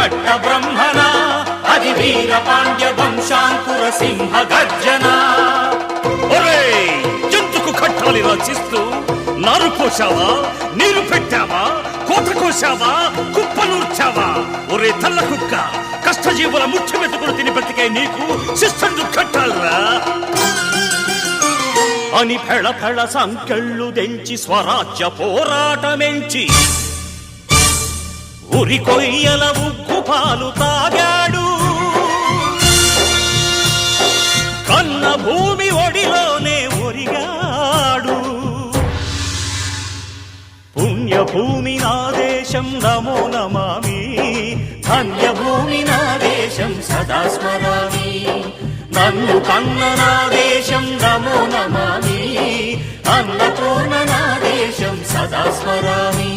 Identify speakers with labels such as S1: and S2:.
S1: కట్ట బ్రహ్మణ అది వీర పాండ్య వంశాంకుర సింహ గర్జన.
S2: ఎందుకు కట్టాలి రచిస్తూ నారు పోసావా, నీరు పెట్టావా, కోట కోసావా, కుప్పనూర్చావా? ఒరే తల్ల కుక్క, కష్టజీవుల ముఖ్య మెతుకులు తిని బ్రతికే నీకు శిస్తందు కట్టాలరా
S1: అని ఫెళ ఫెళ సంకెళ్ళు తెంచి స్వరాజ్య పోరాటమెంచి ఉరి కొయ్యల ఉగ్గు పాలు తాగాడు. కన్న భూమి ఒడిలోనే ఒరిగాడు. పుణ్యభూమి నా దేశం నమో నమామి, ధన్యభూమి నా దేశం సదా స్మరామి. నన్ను కన్న నా దేశం నమో నమామి, అన్నపూర్ణ నా దేశం సదా స్మరామి.